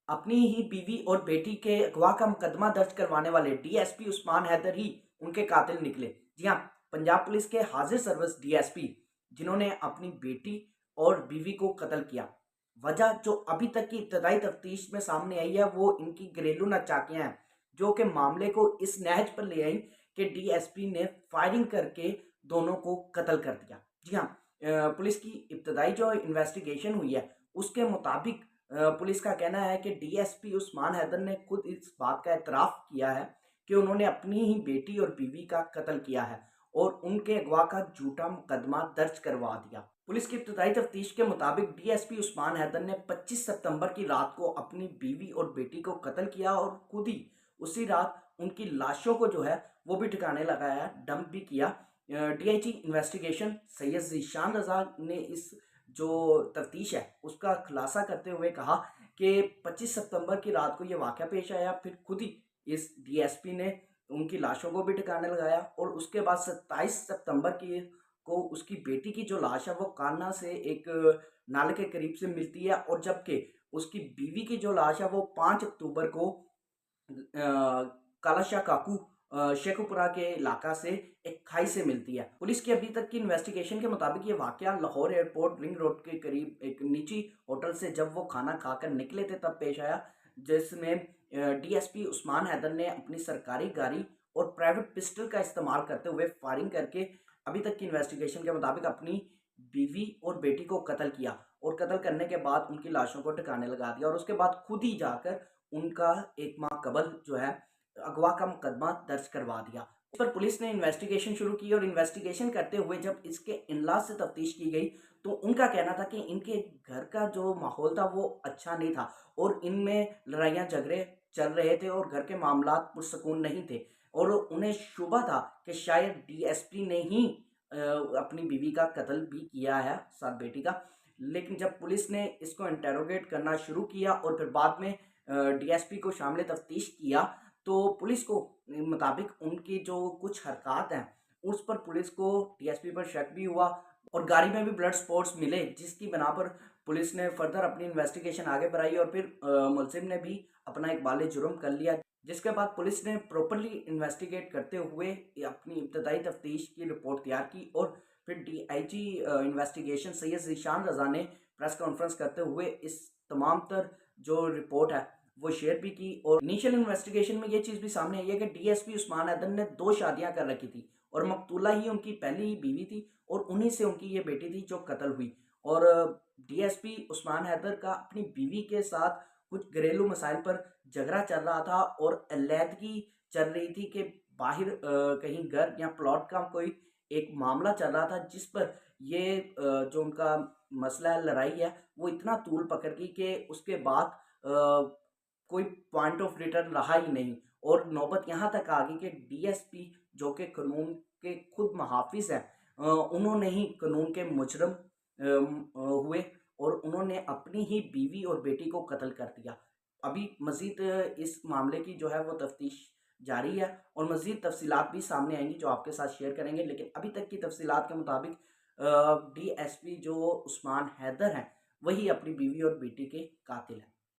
अपनी ही बीवी और बेटी के अगवा का मुकदमा दर्ज करवाने वाले डीएसपी उस्मान हैदर ही उनके कातिल निकले। जी हाँ, पंजाब पुलिस के हाजिर सर्विस डीएसपी जिन्होंने अपनी बेटी और बीवी को कत्ल किया। वजह जो अभी तक की इब्तदाई तफ्तीश में सामने आई है वो इनकी घरेलू नचाकियां हैं, जो कि मामले को इस नहज पर ले आई कि डीएसपी ने फायरिंग करके दोनों को कत्ल कर दिया। जी हाँ, पुलिस की इब्तदाई जो इन्वेस्टिगेशन हुई है उसके मुताबिक पुलिस का कहना है कि डीएसपी उस्मान हैदर ने खुद इस बात का एतराफ़ किया है कि उन्होंने अपनी ही बेटी और बीवी का कत्ल किया है और उनके अगवा का झूठा मुकदमा दर्ज करवा दिया। पुलिस की इब्तदाई तफ्तीश के मुताबिक डीएसपी उस्मान हैदर ने 25 सितंबर की रात को अपनी बीवी और बेटी को कत्ल किया और खुद ही उसी रात उनकी लाशों को जो है वो भी ठिकाने लगाया, डंप भी किया। डीआईजी इन्वेस्टिगेशन सैयद ज़ीशान रज़ा ने इस जो तफ्तीश है उसका खुलासा करते हुए कहा कि 25 सितंबर की रात को ये वाक़या पेश आया, फिर खुद ही इस डीएसपी ने उनकी लाशों को भी ठिकाने लगाया और उसके बाद 27 सितंबर की को उसकी बेटी की जो लाश है वो कान्हा से एक नाले के करीब से मिलती है और जबकि उसकी बीवी की जो लाश है वो 5 अक्टूबर को कालाशाह काकू शेखुपुरा के इलाका से एक खाई से मिलती है। पुलिस की अभी तक की इन्वेस्टिगेशन के मुताबिक ये वाकया लाहौर एयरपोर्ट रिंग रोड के करीब एक निजी होटल से जब वो खाना खाकर निकले थे तब पेश आया, जिसमें डीएसपी उस्मान हैदर ने अपनी सरकारी गाड़ी और प्राइवेट पिस्टल का इस्तेमाल करते हुए फायरिंग करके अभी तक की इन्वेस्टिगेशन के मुताबिक अपनी बीवी और बेटी को कत्ल किया और कत्ल करने के बाद उनकी लाशों को ठिकाने लगा दिया और उसके बाद खुद ही जाकर उनका एक माह कबल जो है अगवा का मुकदमा दर्ज करवा दिया। इस पर पुलिस ने इन्वेस्टिगेशन शुरू की और इन्वेस्टिगेशन करते हुए जब इसके इनला से तफ्तीश की गई तो उनका कहना था कि इनके घर का जो माहौल था वो अच्छा नहीं था और इनमें लड़ाइयाँ झगड़े चल रहे थे और घर के मामला पुरसकून नहीं थे और उन्हें शुबा था कि शायद डीएसपी ने ही अपनी बीवी का कत्ल भी किया है, साथ बेटी का। लेकिन जब पुलिस ने इसको इंटेरोगेट करना शुरू किया और फिर बाद में डीएसपी को शामिल तफ्तीश किया तो पुलिस को मुताबिक उनकी जो कुछ हरकत हैं उस पर पुलिस को डीएसपी पर शक भी हुआ और गाड़ी में भी ब्लड स्पॉट्स मिले, जिसकी बना पर पुलिस ने फर्दर अपनी इन्वेस्टिगेशन आगे बढ़ाई और फिर मुलजिम ने भी अपना इकबाल जुर्म कर लिया, जिसके बाद पुलिस ने प्रॉपरली इन्वेस्टिगेट करते हुए अपनी इब्तदाई तफ्तीश की रिपोर्ट तैयार की और फिर डीआईजी इन्वेस्टिगेशन सैयद ज़ीशान रज़ा ने प्रेस कॉन्फ्रेंस करते हुए इस तमाम तर जो रिपोर्ट है वो शेयर भी की और इनिशियल इन्वेस्टिगेशन में ये चीज़ भी सामने आई है कि डीएसपी उस्मान हैदर ने 2 शादियां कर रखी थी और मकतूला ही उनकी पहली ही बीवी थी और उन्हीं से उनकी ये बेटी थी जो कत्ल हुई और डीएसपी उस्मान हैदर का अपनी बीवी के साथ कुछ घरेलू मसाइल पर झगड़ा चल रहा था और अलैदगी चल रही थी कि बाहर कहीं घर या प्लॉट का कोई एक मामला चल रहा था, जिस पर ये जो उनका मसला है, लड़ाई है, वो इतना तूल पकड़ गई कि उसके बाद कोई पॉइंट ऑफ रिटर्न रहा ही नहीं और नौबत यहाँ तक आ गई कि डीएसपी जो कि कानून के खुद मुहाफिज हैं, उन्होंने ही कानून के मुजरम हुए और उन्होंने अपनी ही बीवी और बेटी को कत्ल कर दिया। अभी मज़ीद इस मामले की जो है वो तफ्तीश जारी है और मज़ीद तफसीलात भी सामने आएंगी जो आपके साथ शेयर करेंगे, लेकिन अभी तक की तफसीलात के मुताबिक डीएसपी जो उस्मान हैदर हैं वही अपनी बीवी और बेटी के कातिल हैं।